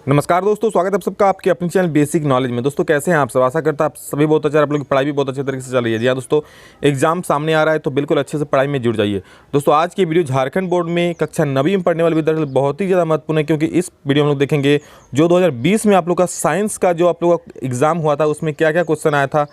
नमस्कार दोस्तों, स्वागत है आप सबका आपके अपने चैनल बेसिक नॉलेज में। दोस्तों कैसे हैं आप सब? आशा करता आप सभी बहुत अच्छा, आप लोग की पढ़ाई भी बहुत अच्छे तरीके से चल रही है। जी हाँ दोस्तों, एग्जाम सामने आ रहा है तो बिल्कुल अच्छे से पढ़ाई में जुड़ जाइए। दोस्तों आज की वीडियो झारखंड बोर्ड में कक्षा 9वीं में पढ़ने वाले विद्यार्थी बहुत ही ज़्यादा महत्वपूर्ण है, क्योंकि इस वीडियो में हम लोग देखेंगे जो 2020 में आप लोग का साइंस का जो आप लोग का एग्जाम हुआ था उसमें क्या क्या क्वेश्चन आया था।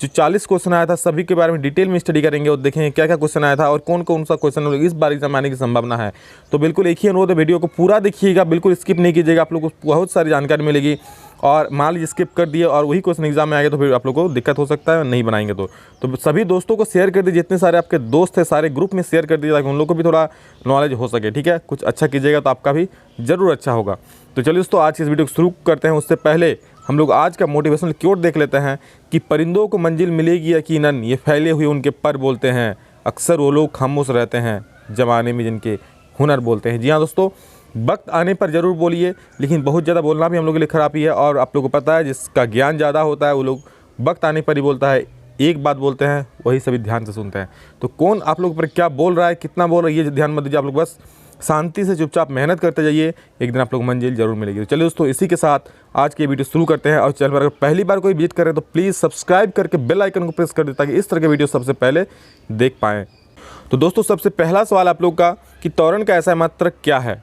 जो 40 क्वेश्चन आया था सभी के बारे में डिटेल में स्टडी करेंगे और देखेंगे क्या क्या क्वेश्चन आया था और कौन कौन सा क्वेश्चन इस बार एग्जाम आने की संभावना है। तो बिल्कुल एक ही अनुरोध है, वीडियो को पूरा देखिएगा, बिल्कुल स्किप नहीं कीजिएगा, आप लोग को बहुत सारी जानकारी मिलेगी। और मान लीजिए स्किप कर दिए और वही क्वेश्चन एग्जाम में आ गया तो फिर आप लोग को दिक्कत हो सकता है, नहीं बनाएंगे तो सभी दोस्तों को शेयर कर दीजिए, जितने सारे आपके दोस्त हैं सारे ग्रुप में शेयर कर दीजिए ताकि उन लोग को भी थोड़ा नॉलेज हो सके। ठीक है, कुछ अच्छा कीजिएगा तो आपका भी ज़रूर अच्छा होगा। तो चलिए दोस्तों आज की इस वीडियो को शुरू करते हैं। उससे पहले हम लोग आज का मोटिवेशनल क्योट देख लेते हैं कि परिंदों को मंजिल मिलेगी यकीनन, ये फैले हुए उनके पर बोलते हैं, अक्सर वो लोग खामोश रहते हैं जमाने में जिनके हुनर बोलते हैं। जी हाँ दोस्तों, वक्त आने पर ज़रूर बोलिए, लेकिन बहुत ज़्यादा बोलना भी हम लोग के लिए खराबी है। और आप लोगों को पता है जिसका ज्ञान ज़्यादा होता है वो लोग वक्त आने पर ही बोलता है, एक बात बोलते हैं वही सभी ध्यान से सुनते हैं। तो कौन आप लोग पर क्या बोल रहा है, कितना बोल रहा है, ये ध्यान मत दीजिए, आप लोग बस शांति से चुपचाप मेहनत करते जाइए, एक दिन आप लोग मंजिल जरूर मिलेगी। तो चलिए दोस्तों इसी के साथ आज की वीडियो शुरू करते हैं। और चैनल पर अगर पहली बार कोई विजिट करें तो प्लीज़ सब्सक्राइब करके बेल आइकन को प्रेस कर दें ताकि इस तरह के वीडियो सबसे पहले देख पाएँ। तो दोस्तों सबसे पहला सवाल आप लोग का कि त्वरण का ऐसा मात्रक क्या है।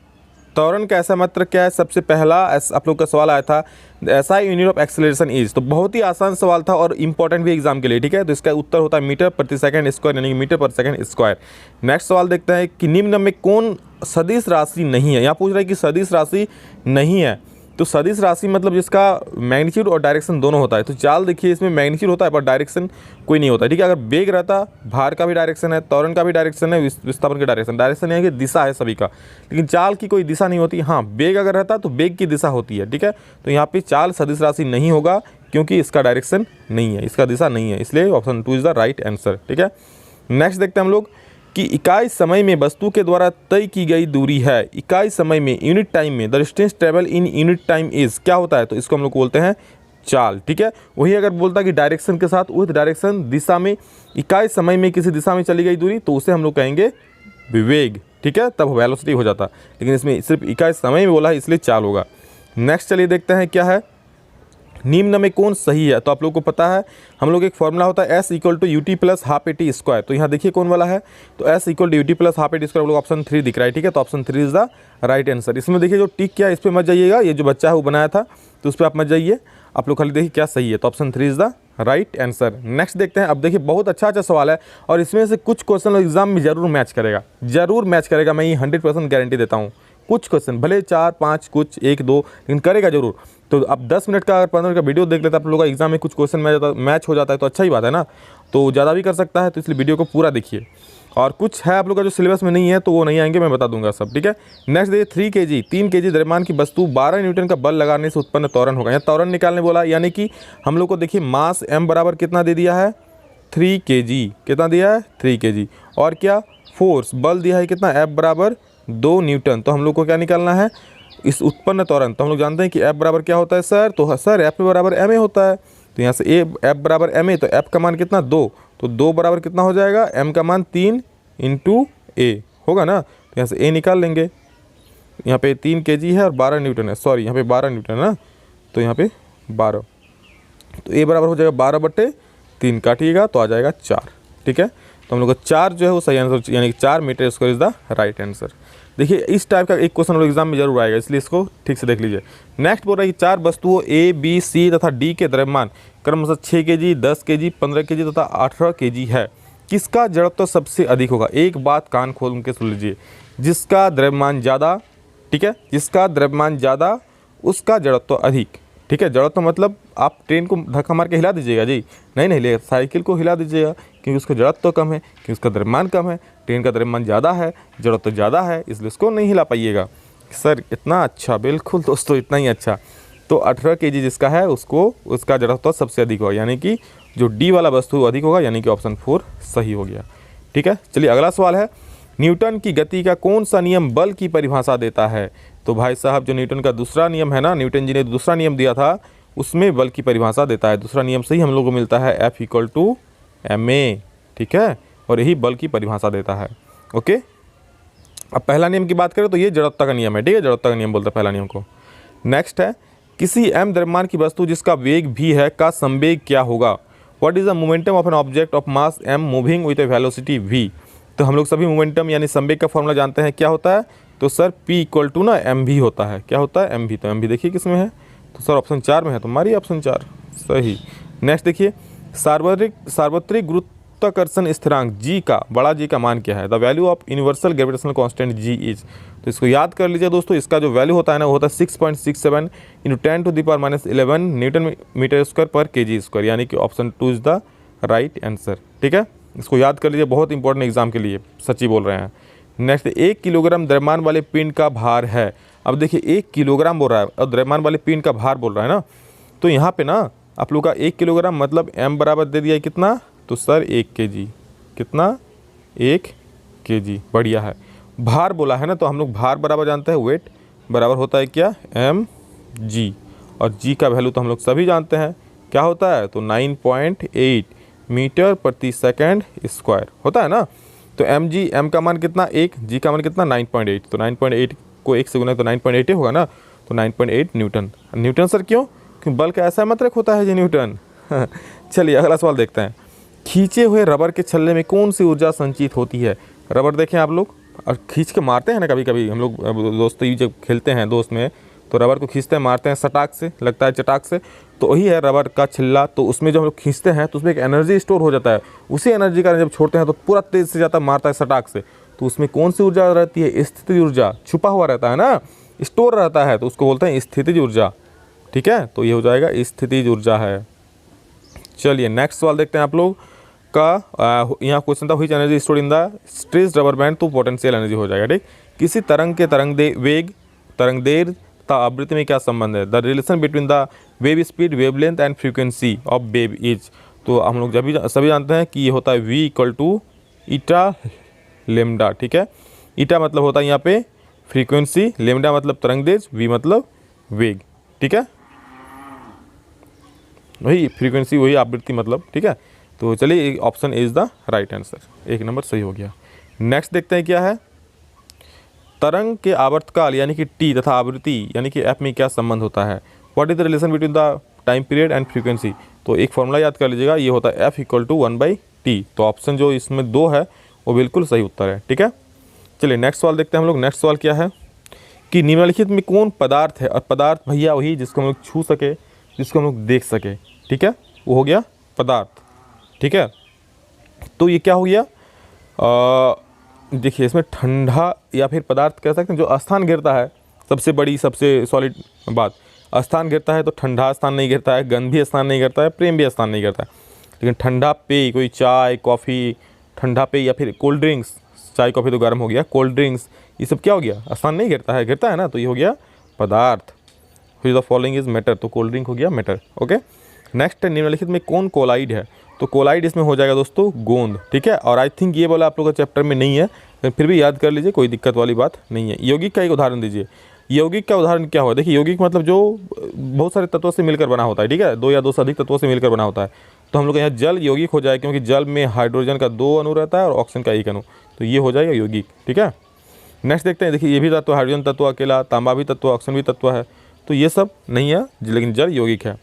त्वरण का ऐसा मात्रक क्या है? सबसे पहला आप लोग का सवाल आया था SI unit of acceleration is. तो बहुत ही आसान सवाल था और इंपॉर्टेंट भी एग्जाम के लिए। ठीक है, तो इसका उत्तर होता है मीटर प्रति सेकंड स्क्वायर, यानी कि मीटर पर सेकंड स्क्वायर। नेक्स्ट सवाल देखते हैं कि निम्न में कौन सदिश राशि नहीं है। यहाँ पूछ रहा है कि सदिश राशि नहीं है। तो सदिश राशि मतलब जिसका मैग्नीट्यूड और डायरेक्शन दोनों होता है। तो चाल देखिए इसमें मैग्नीट्यूड होता है पर डायरेक्शन कोई नहीं होता है। ठीक है, अगर वेग रहता, भार का भी डायरेक्शन है, त्वरण का भी डायरेक्शन है, विस्थापन का डायरेक्शन यानी कि दिशा है सभी का, लेकिन चाल की कोई दिशा नहीं होती। हाँ, वेग अगर रहता तो वेग की दिशा होती है। ठीक है, तो यहाँ पे चाल सदिश राशि नहीं होगा क्योंकि इसका डायरेक्शन नहीं है, इसका दिशा नहीं है, इसलिए option 2 is the right answer. ठीक है, नेक्स्ट देखते हैं हम लोग कि इकाई समय में वस्तु के द्वारा तय की गई दूरी है। इकाई समय में, यूनिट टाइम में, the distance travel in unit time is क्या होता है? तो इसको हम लोग बोलते हैं चाल। ठीक है, वही अगर बोलता कि डायरेक्शन के साथ विद डायरेक्शन, दिशा में, इकाई समय में किसी दिशा में चली गई दूरी तो उसे हम लोग कहेंगे वेग। ठीक है, तब वेलोसिटी हो जाता, लेकिन इसमें सिर्फ इकाई समय में बोला है इसलिए चाल होगा। नेक्स्ट चलिए देखते हैं क्या है, निम्न में कौन सही है। तो आप लोग को पता है हम लोग एक फॉर्मूला होता है S = UT + ½ AT स्क्वायर। तो यहाँ देखिए कौन वाला है, तो S = UT + ½ AT स्क्वायर, आप लोग ऑप्शन 3 दिख रहा है। ठीक है, तो option 3 is the right answer. इसमें देखिए जो टिक किया इस पर मत जाइएगा, ये जो बच्चा है वो बनाया था तो उस पर आप मत जाइए, आप लोग खाली देखिए क्या सही है। तो option 3 is the right answer. Next देखते हैं। अब देखिए बहुत अच्छा सवाल है और इसमें से कुछ क्वेश्चन एग्जाम में जरूर मैच करेगा, जरूर मैच करेगा, मैं ये 100% गारंटी देता हूँ। कुछ क्वेश्चन भले 4 5 कुछ 1 2 लेकिन करेगा जरूर। तो अब 10 मिनट का अगर 15 मिनट का वीडियो देख लेते हैं आप लोगों का, एग्जाम में कुछ क्वेश्चन मैच हो जाता है तो अच्छा ही बात है ना। तो ज़्यादा भी कर सकता है, तो इसलिए वीडियो को पूरा देखिए। और कुछ है आप लोग का जो सिलेबस में नहीं है तो वो नहीं आएंगे, मैं बता दूंगा सब। ठीक है, नेक्स्ट देखिए 3 kg द्रव्यमान की वस्तु 12 न्यूटन का बल लगाने से उत्पन्न त्वरण होगा। यहाँ त्वरण निकालने बोला, यानी कि हम लोग को देखिए मास m बराबर कितना दे दिया है 3 kg, कितना दिया है 3 kg, और क्या फोर्स बल दिया है कितना F बराबर 2 न्यूटन। तो हम लोग को क्या निकालना है इस उत्पन्न त्वरण। तो हम लोग जानते हैं कि F बराबर क्या होता है सर, तो सर F बराबर ma होता है। तो यहाँ से F बराबर ma, तो F का मान कितना 2, तो 2 बराबर कितना हो जाएगा, m का मान 3 × a होगा ना। तो यहाँ से a निकाल लेंगे, यहाँ पे 3 kg है और 12 न्यूटन है, सॉरी यहाँ पे 12 न्यूटन है ना, तो यहाँ पे 12, तो a बराबर हो जाएगा 12/3, काटिएगा तो आ जाएगा 4। ठीक है, तो हम लोग का 4 जो है वो सही आंसर, यानी कि 4 metre square is the right answer. देखिए इस टाइप का एक क्वेश्चन एग्जाम में जरूर आएगा, इसलिए इसको ठीक से देख लीजिए। नेक्स्ट बोल रहा है कि 4 वस्तुओं A, B, C तथा D के द्रव्यमान क्रमशः 6 kg, 10 kg, 15 kg तथा 18 kg है, किसका जड़त्व सबसे अधिक होगा। एक बात कान खोल के सुन लीजिए, जिसका द्रव्यमान ज़्यादा, ठीक है, जिसका द्रव्यमान ज़्यादा उसका जड़त्व अधिक। ठीक है, जड़त्व मतलब आप ट्रेन को धक्का मार के हिला दीजिएगा जी, नहीं ले, साइकिल को हिला दीजिएगा क्योंकि उसका जड़त्व कम है, क्योंकि उसका द्रव्यमान कम है। ट्रेन का द्रव्यमान ज़्यादा है, जड़त्व ज़्यादा है, इसलिए उसको नहीं हिला पाइएगा। सर इतना अच्छा, बिल्कुल दोस्तों इतना ही अच्छा। तो 18 kg जिसका है उसको उसका जड़त्व सबसे अधिक होगा, यानी कि जो डी वाला वस्तु अधिक होगा, यानी कि ऑप्शन 4 सही हो गया। ठीक है, चलिए अगला सवाल है, न्यूटन की गति का कौन सा नियम बल की परिभाषा देता है। तो भाई साहब जो न्यूटन का दूसरा नियम है ना, न्यूटन जी ने दूसरा नियम दिया था उसमें बल की परिभाषा देता है। दूसरा नियम से ही हम लोग को मिलता है F = ma। ठीक है, और यही बल की परिभाषा देता है। ओके, अब पहला नियम की बात करें तो ये जड़त्व का नियम है। ठीक है, जड़त्व का नियम बोलता है पहला नियम को। नेक्स्ट है किसी m द्रव्यमान की वस्तु जिसका वेग v है का संवेग क्या होगा। What is the momentum of an object of mass m moving with A velocity v। तो हम लोग सभी मोमेंटम यानी संवेग का फॉर्मूला जानते हैं, क्या होता है, तो सर p इक्वल टू ना mv होता है। क्या होता है, mv। तो mv देखिए किस में है, तो सर ऑप्शन 4 में है, तो हमारी ऑप्शन 4 सही। नेक्स्ट देखिए सार्वत्रिक गुरुत्वाकर्षण स्थिरांक g का, बड़ा जी का मान क्या है। The value of universal gravitational constant g is. तो इसको याद कर लीजिए दोस्तों, इसका जो वैल्यू होता है ना वो होता है 6.67 × 10⁻11 न्यूटन मीटर स्क्वायर पर kg स्क्वायर, यानी कि option 2 is the right answer. ठीक है, इसको याद कर लीजिए, बहुत इंपॉर्टेंट एग्जाम के लिए, सच्ची बोल रहे हैं। नेक्स्ट 1 किलोग्राम द्रव्यमान वाले पिंड का भार है। अब देखिए 1 किलोग्राम बोल रहा है और द्रव्यमान वाले पिंड का भार बोल रहा है ना, तो यहाँ पे ना आप लोग का 1 किलोग्राम मतलब m बराबर दे दिया है कितना, तो सर 1 kg। कितना, 1 kg। बढ़िया है। भार बोला है ना, तो हम लोग भार बराबर जानते हैं वेट बराबर होता है क्या, mg। और g का वैल्यू तो हम लोग सभी जानते हैं क्या होता है, तो 9.8 मीटर प्रति सेकंड स्क्वायर होता है ना। तो mg, m का मान कितना 1, g का मान कितना 9.8, तो 9.8 को 1 से गुना तो 9.8 ही होगा ना, तो 9.8 न्यूटन। न्यूटन सर क्यों, क्योंकि बल का ऐसा मात्रक होता है जी न्यूटन। चलिए अगला सवाल देखते हैं। खींचे हुए रबर के छल्ले में कौन सी ऊर्जा संचित होती है। रबर देखें आप लोग, और खींच के मारते हैं ना, कभी कभी हम लोग दोस्तों जब खेलते हैं दोस्त में, तो रबर को खींचते हैं, मारते हैं सटाक से, लगता है चटाक से, तो वही है रबर का छिल्ला। तो उसमें जब हम लोग खींचते हैं तो उसमें एक एनर्जी स्टोर हो जाता है, उसी एनर्जी का जब छोड़ते हैं तो पूरा तेज़ से जाता मारता है सटाक से। तो उसमें कौन सी ऊर्जा रहती है, स्थितिज ऊर्जा, छुपा हुआ रहता है ना, स्टोर रहता है, तो उसको बोलते हैं स्थितिज ऊर्जा। ठीक है, तो ये हो जाएगा स्थितिज ऊर्जा है। चलिए नेक्स्ट सवाल देखते हैं आप लोग का। यहाँ क्वेश्चन था which energy stored in the stretched rubber band, तो पोटेंशियल एनर्जी हो जाएगा। ठीक, किसी तरंग के तरंगदैर्घ्य तथा आवृत्ति में क्या संबंध है। The relation between the wave speed, wavelength and frequency of wave is. तो हम लोग जब सभी जानते हैं कि ये होता है v equal to eta lambda. ठीक है, ईटा मतलब होता है यहाँ पे फ्रीक्वेंसी, लेमडा मतलब तरंगदैर्घ्य, v मतलब वेग। ठीक है, वही फ्रीक्वेंसी वही आवृत्ति मतलब। ठीक है, तो चलिए option is the right answer, 1 number सही हो गया। नेक्स्ट देखते हैं क्या है। तरंग के आवर्तकाल यानी कि t तथा आवृत्ति यानी कि f में क्या संबंध होता है। What is the relation between the time period and frequency. तो एक फॉर्मूला याद कर लीजिएगा, ये होता है f इक्वल टू 1/t। तो ऑप्शन जो इसमें 2 है वो बिल्कुल सही उत्तर है। ठीक है, चलिए नेक्स्ट सवाल देखते हैं हम लोग। नेक्स्ट सवाल क्या है कि निम्नलिखित में कौन पदार्थ है, और पदार्थ भैया वही जिसको हम लोग छू सके, जिसको हम लोग देख सके। ठीक है, वो हो गया पदार्थ। ठीक है, तो ये क्या हो गया, देखिए इसमें ठंडा या फिर पदार्थ कह सकते हैं जो स्थान गिरता है, सबसे बड़ी सबसे सॉलिड बात, स्थान गिरता है तो ठंडा स्थान नहीं गिरता है, गंध भी स्थान नहीं गिरता है, प्रेम भी स्थान नहीं गिरता है। लेकिन ठंडा पेय, कोई चाय कॉफ़ी, ठंडा पेय या फिर कोल्ड ड्रिंक्स, चाय कॉफ़ी तो गर्म हो गया, कोल्ड ड्रिंक्स ये सब क्या हो गया, स्थान नहीं गिरता है ना, तो ये हो गया पदार्थ। Which the following is matter, तो कोल्ड ड्रिंक हो गया मैटर। ओके, नेक्स्ट निम्नलिखित में कौन कोलाइड है। तो कोलाइड इसमें हो जाएगा दोस्तों गोंद। ठीक है, और आई थिंक ये बोला आप लोगों का चैप्टर में नहीं है, लेकिन फिर भी याद कर लीजिए, कोई दिक्कत वाली बात नहीं है। यौगिक का एक उदाहरण दीजिए। यौगिक का उदाहरण क्या हुआ, देखिए यौगिक मतलब जो बहुत सारे तत्वों से मिलकर बना होता है। ठीक है, 2 या 2 से अधिक तत्वों से मिलकर बना होता है। तो हम लोग यहाँ जल यौगिक हो जाए, क्योंकि जल में हाइड्रोजन का 2 अणु रहता है और ऑक्सीजन का 1 अणु, तो ये हो जाएगा यौगिक। ठीक है, नेक्स्ट देखते हैं। देखिए ये भी तत्व, हाइड्रोजन तत्व अकेला, तांबा भी तत्व, ऑक्सीजन भी तत्व है, तो ये सब नहीं है, लेकिन जल यौगिक है।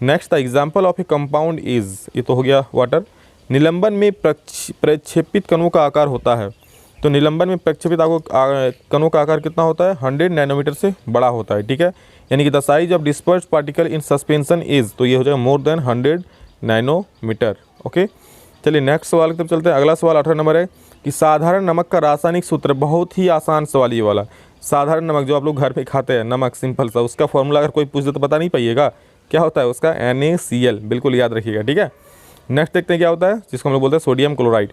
Next the example of A compound is, ये तो हो गया वाटर। निलंबन में प्रक्षेपित कणों का आकार होता है। तो निलंबन में प्रक्षेपित कणों का आकार कितना होता है, 100 नैनोमीटर से बड़ा होता है। ठीक है, यानी कि the size of dispersed particle in suspension is, तो ये हो जाएगा मोर देन 100 नैनोमीटर। ओके, चलिए नेक्स्ट सवाल की तरफ चलते हैं। अगला सवाल 18 नंबर है कि साधारण नमक का रासायनिक सूत्र। बहुत ही आसान सवाल ये वाला। साधारण नमक जो आप लोग घर पे खाते हैं, नमक सिंपल सा, उसका फॉर्मूला अगर कोई पूछ दे तो बता नहीं पाइएगा, क्या होता है उसका, NaCl, बिल्कुल याद रखिएगा। ठीक है, नेक्स्ट देखते हैं क्या होता है, जिसको हम लोग बोलते हैं सोडियम क्लोराइड।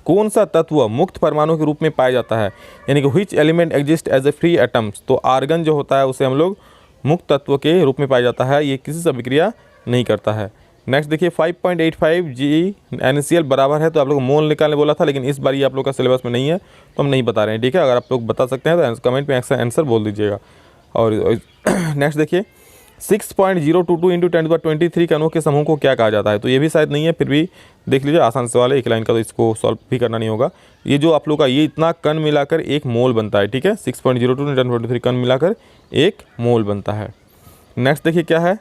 कौन सा तत्व मुक्त परमाणु के रूप में पाया जाता है, यानी कि which element exist as a free atoms. तो आर्गन जो होता है उसे हम लोग मुक्त तत्व के रूप में पाया जाता है, ये किसी से अभिक्रिया नहीं करता है। नेक्स्ट देखिए 5.85 GnCl बराबर है, तो आप लोग मोल निकालने बोला था, लेकिन इस बार ये आप लोग का सिलेबस में नहीं है, तो हम नहीं बता रहे हैं। ठीक है, अगर आप लोग बता सकते हैं तो कमेंट में आंसर बोल दीजिएगा। और नेक्स्ट देखिए 6.022 इंटू 10⁻23 कणों के समूह को क्या कहा जाता है? तो ये भी शायद नहीं है, फिर भी देख लीजिए, आसान सवाल है, एक लाइन का, तो इसको सॉल्व भी करना नहीं होगा। ये जो आप लोग का ये इतना कण मिलाकर एक मोल बनता है, ठीक है, 6.02 इंटू 10⁻23 कण मिलाकर एक मोल बनता है। नेक्स्ट देखिए क्या है,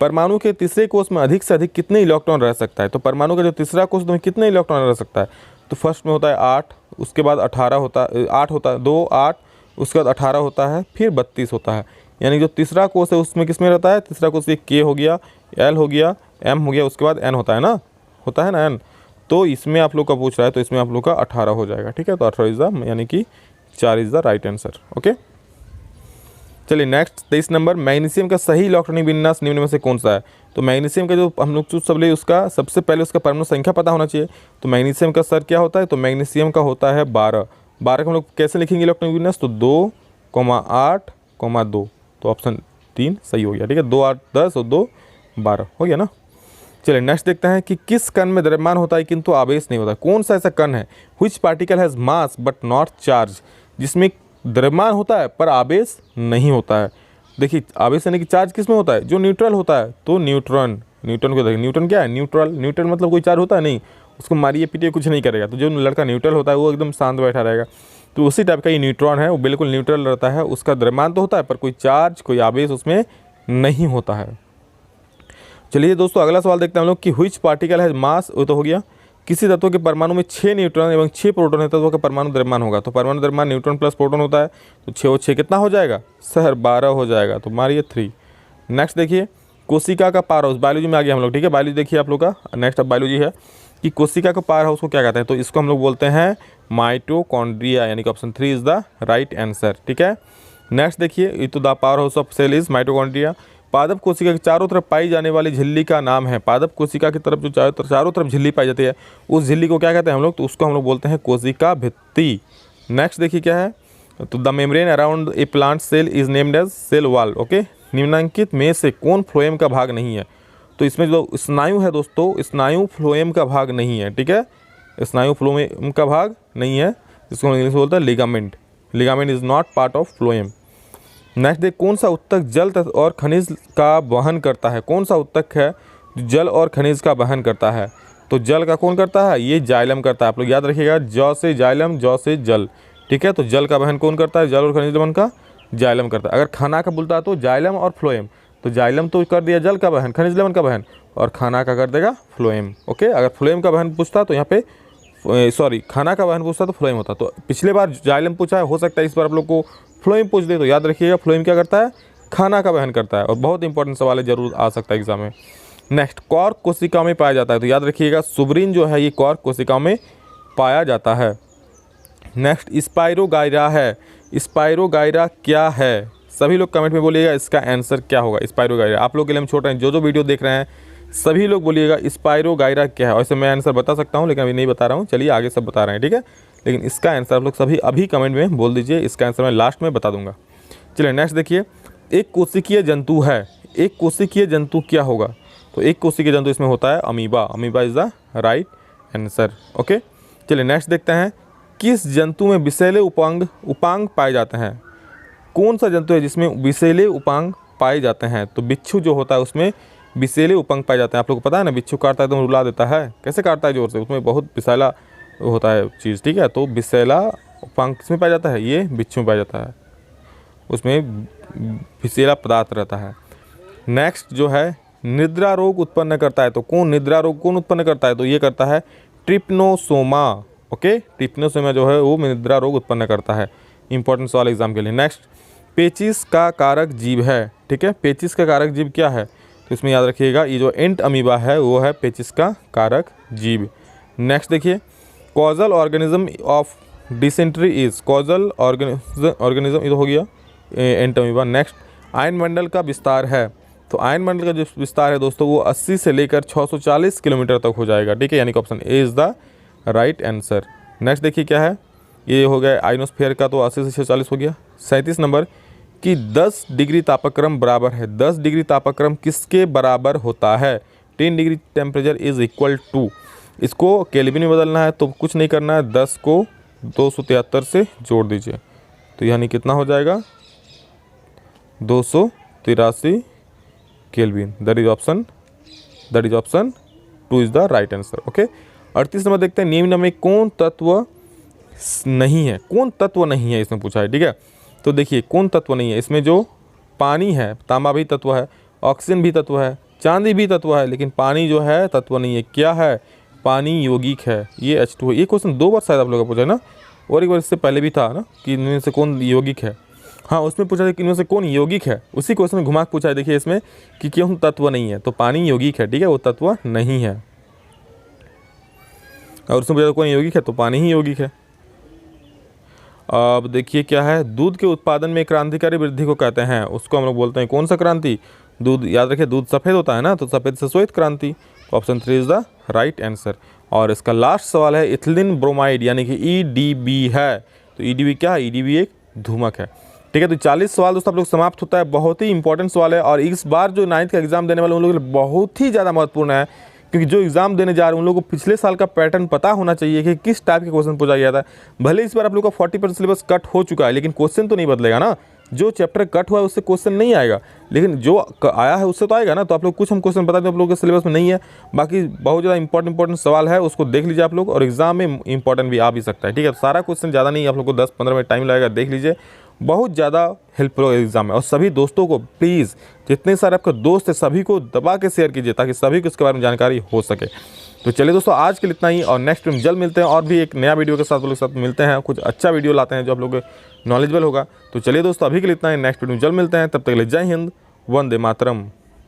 परमाणु के तीसरे कोष में अधिक से अधिक कितने इलेक्ट्रॉन रह सकता है? तो परमाणु का जो तीसरा कोष में कितने इलेक्ट्रॉन रह सकता है? तो फर्स्ट में होता है 8, उसके बाद 18 होता है, 8 होता है, 2 8, उसके बाद 18 होता है, फिर 32 होता है। यानी जो तीसरा कोष है उसमें किस में रहता है? तीसरा कोष ये K हो गया, L हो गया, M हो गया, उसके बाद N होता है ना, होता है ना N। तो इसमें आप लोग का पूछ रहा है, तो इसमें आप लोग का 18 हो जाएगा, ठीक है। तो 18 इज द, यानी कि 4 is the right answer. Okay, चलिए नेक्स्ट 23 नंबर, मैग्नीशियम का सही इलेक्ट्रॉनिक विन्यास निम्न में से कौन सा है? तो मैग्नीशियम का जो हम लोग चूज सब ले, उसका सबसे पहले उसका परमाणु संख्या पता होना चाहिए। तो मैग्नीशियम का सर क्या होता है? तो मैग्नीशियम का होता है 12। 12 को हम लोग कैसे लिखेंगे इलेक्ट्रॉनिक विन्यास? तो 2, 8, 2। तो ऑप्शन 3 सही हो गया, ठीक है। 2 8 10 और 2 12 हो गया ना। चलिए नेक्स्ट देखते हैं कि किस कण में द्रव्यमान होता है किंतु आवेश नहीं होता? कौन सा ऐसा कण है? Which particle has mass but not charge? जिसमें द्रव्यमान होता है पर आवेश नहीं होता है। देखिए आवेश यानी कि चार्ज किस में होता है? जो न्यूट्रल होता है। तो न्यूट्रॉन, न्यूटन को देखिए, न्यूटन क्या है? न्यूट्रल। न्यूट्रल मतलब कोई चार्ज होता है नहीं, उसको मारिए पीटिए कुछ नहीं करेगा। तो जो लड़का न्यूट्रल होता है वो एकदम शांत बैठा रहेगा। तो उसी टाइप का ये न्यूट्रॉन है, वो बिल्कुल न्यूट्रल रहता है, उसका द्रव्यमान तो होता है पर कोई चार्ज, कोई आवेश उसमें नहीं होता है। चलिए दोस्तों अगला सवाल देखते हैं हम लोग कि व्हिच पार्टिकल है मास, वो तो हो गया। किसी तत्व के परमाणु में 6 न्यूट्रॉन एवं 6 प्रोटॉन है, तत्व का परमाणु द्रव्यमान होगा। तो परमाणु द्रव्यमान न्यूट्रॉन प्लस प्रोटॉन होता है, तो 6 और 6 कितना हो जाएगा? सर 12 हो जाएगा, तो मारिए 3। नेक्स्ट देखिए, कोशिका का पावर हाउस, बायोलॉजी में आ गया हम लोग, ठीक है। बायोलॉजी देखिए आप लोग का, नेक्स्ट अब बायोलॉजी है कि कोशिका का पावर हाउस को क्या कहते हैं? तो इसको हम लोग बोलते हैं माइटोकॉन्ड्रिया, यानी कि option 3 is the right answer, ठीक है। नेक्स्ट देखिए, ये तो the power house of cell is mitochondria. पादप कोशिका के चारों तरफ पाई जाने वाली झिल्ली का नाम है। पादप कोशिका की तरफ जो चारों तरफ झिल्ली पाई जाती है, उस झिल्ली को क्या कहते हैं हम लोग? तो उसको हम लोग बोलते हैं कोशिका भित्ति। नेक्स्ट देखिए क्या है, तो the membrane around a plant cell is named as cell wall. Okay, निम्नलिखित में से कौन फ्लोएम का भाग नहीं है? तो इसमें जो स्नायु है दोस्तों, स्नायु फ्लोएम का भाग नहीं है, ठीक है। स्नायु फ्लोएम का भाग नहीं है, जिसको हम इंग्लिश में बोलते हैं ligament. Ligament is not part of phloem. Next देख, कौन सा उत्तक जल और खनिज का वहन करता है? कौन सा उत्तक है जो जल और खनिज का वहन करता है? तो जल का कौन करता है? ये जाइलम करता है। आप लोग याद रखिएगा, जौ से जाइलम, जौ से जल, ठीक है। तो जल का वहन कौन करता है? जल और खनिज लवण का जाइलम करता है। अगर खाना का बोलता है तो जाइलम और फ्लोएम। तो जाइलम तो कर दिया जल का वहन, खनिज लवण का वहन, और खाना का कर देगा फ्लोएम। ओके, अगर फ्लोएम का वहन पूछता तो यहाँ पे खाना का वहन पूछता तो फ्लोएम होता। तो पिछले बार जाइलम पूछा है, हो सकता है इस बार आप लोग को फ्लोएम पूछ दे, तो याद रखिएगा फ्लोएम क्या करता है? खाना का वहन करता है। और बहुत इंपॉर्टेंट सवाल है, जरूर आ सकता है एग्जाम में। नेक्स्ट, कॉर्क कोशिका में पाया जाता है। तो याद रखिएगा सुब्रीन जो है ये कॉर्क कोशिका में पाया जाता है। नेक्स्ट, स्पाइरोगाइरा है। स्पाइरोगाइरा क्या है? सभी लोग कमेंट में बोलिएगा इसका आंसर क्या होगा। स्पाइरोगाइरा आप लोग के लिए हम छोड़ रहे हैं, जो वीडियो देख रहे हैं सभी लोग बोलिएगा स्पाइरोगाइरा क्या है। वैसे मैं आंसर बता सकता हूँ लेकिन अभी नहीं बता रहा हूँ, चलिए आगे सब बता रहे हैं, ठीक है। लेकिन इसका आंसर आप लोग सभी अभी कमेंट में बोल दीजिए, इसका आंसर मैं लास्ट में बता दूंगा। चलिए नेक्स्ट देखिए, एक कोशिकीय जंतु है। एक कोशिकीय जंतु क्या होगा? तो एक कोशिकीय जंतु इसमें होता है amoeba. Amoeba is the right answer. Okay, चलिए नेक्स्ट देखते हैं, किस जंतु में विषैले उपांग पाए जाते हैं? कौन सा जंतु है जिसमें विषैले उपांग पाए जाते हैं? तो बिच्छू जो होता है उसमें विषैले उपांग पाए जाते हैं। आप लोग को पता है ना, बिच्छू काटता है तो रुला देता है, कैसे काटता है? जोर से, उसमें बहुत विषैला होता है चीज़, ठीक है। तो विषैला उपांग किसमें पाया जाता है? ये बिच्छू में पाया जाता है, उसमें विषैला पदार्थ रहता है। नेक्स्ट जो है, निद्रा रोग उत्पन्न करता है। तो कौन निद्रा रोग कौन उत्पन्न करता है? तो ये करता है ट्रिप्नोसोमा। ओके, ट्रिप्नोसोमा जो है वो निद्रा रोग उत्पन्न करता है। इंपॉर्टेंट सवाल एग्जाम के लिए। नेक्स्ट, पेचिस का कारक जीव है, ठीक है। पेचिस का कारक जीव क्या है? तो इसमें याद रखिएगा ये जो एंट अमीबा है वो है पेचिस का कारक जीव। नेक्स्ट देखिए, causal organism of dysentery is. Causal organism ये तो हो गया एंट अमीबा। नेक्स्ट, आयन मंडल का विस्तार है। तो आयन मंडल का जो विस्तार है दोस्तों वो 80 से लेकर 640 किलोमीटर तक हो जाएगा, ठीक है। यानी कि option A is the right answer. Next देखिए क्या है, ये हो गया आइनोस्फीयर का, तो 80 से 640 हो गया। 37 नंबर कि 10 डिग्री तापक्रम बराबर है। 10 डिग्री तापक्रम किसके बराबर होता है? 10 degree temperature is equal to, इसको केल्विन में बदलना है तो कुछ नहीं करना है, 10 को 273 से जोड़ दीजिए, तो यानी कितना हो जाएगा? 283 kelvin. That is option 2 is the right answer. Okay 38 number देखते हैं, निम्न में कौन तत्व नहीं है, कौन तत्व नहीं है इसमें पूछा है। ठीक है, तो देखिए कौन तत्व नहीं है, इसमें जो पानी है, तांबा भी तत्व है, ऑक्सीजन भी तत्व है, चांदी भी तत्व है, लेकिन पानी जो है तत्व नहीं है। क्या है? पानी यौगिक है, ये H2 है। ये क्वेश्चन 2 बार शायद आप लोगों का पूछा है ना, और एक बार इससे पहले भी था ना कि इनमें से कौन यौगिक है। हाँ, उसमें पूछा था कि इनमें से कौन यौगिक है, उसी क्वेश्चन में घुमा के पूछा है। देखिए इसमें कि क्यों तत्व नहीं है, तो पानी यौगिक है। ठीक है, वो तत्व नहीं है। और उसमें पूछा कौन यौगिक है, तो पानी ही यौगिक है। अब देखिए क्या है, दूध के उत्पादन में क्रांतिकारी वृद्धि को कहते हैं, उसको हम लोग बोलते हैं कौन सा क्रांति? दूध, याद रखिए दूध सफ़ेद होता है ना, तो सफ़ेद से श्वेत क्रांति। Option 3 is the right answer. और इसका लास्ट सवाल है, इथिलीन ब्रोमाइड यानी कि EDB है, तो EDB क्या है? EDB एक धूमक है। ठीक है, तो 40 सवाल दोस्तों आप लोग समाप्त होता है। बहुत ही इंपॉर्टेंट सवाल है, और इस बार जो 9th का एग्जाम देने वाले उन लोगों के लिए बहुत ही ज़्यादा महत्वपूर्ण है, क्योंकि जो एग्जाम देने जा रहे हैं उन लोगों को पिछले साल का पैटर्न पता होना चाहिए कि किस टाइप के क्वेश्चन पूछा गया था। भले इस बार आप लोगों का 40% सिलेबस कट हो चुका है, लेकिन क्वेश्चन तो नहीं बदलेगा ना। जो चैप्टर कट हुआ है उससे क्वेश्चन नहीं आएगा, लेकिन जो आया है उससे तो आएगा ना। तो आप लोग कुछ हम क्वेश्चन बता दें, आप लोगों के सिलेबस में नहीं है, बाकी बहुत ज़्यादा इंपॉर्टेंट सवाल है, उसको देख लीजिए आप लोग, और एग्जाम में इंपॉर्टेंट भी आ भी सकता है। ठीक है, सारा क्वेश्चन ज़्यादा नहीं, आप लोग को 10-15 मिनट टाइम लगेगा, देख लीजिए, बहुत ज़्यादा हेल्पफुल एग्जाम है। और सभी दोस्तों को प्लीज़, जितने सारे आपके दोस्त हैं सभी को दबा के शेयर कीजिए, ताकि सभी को इसके बारे में जानकारी हो सके। तो चलिए दोस्तों, आज के लिए इतना ही, और नेक्स्ट टाइम जल्द मिलते हैं, और भी एक नया वीडियो के साथ आप लोग के साथ मिलते हैं। कुछ अच्छा वीडियो लाते हैं जो आप लोग नॉलेजेबल होगा। तो चलिए दोस्तों, अभी के लिए इतना ही, नेक्स्ट वीडियो में जल्द मिलते हैं। तब तक के लिए जय हिंद, वंदे मातरम।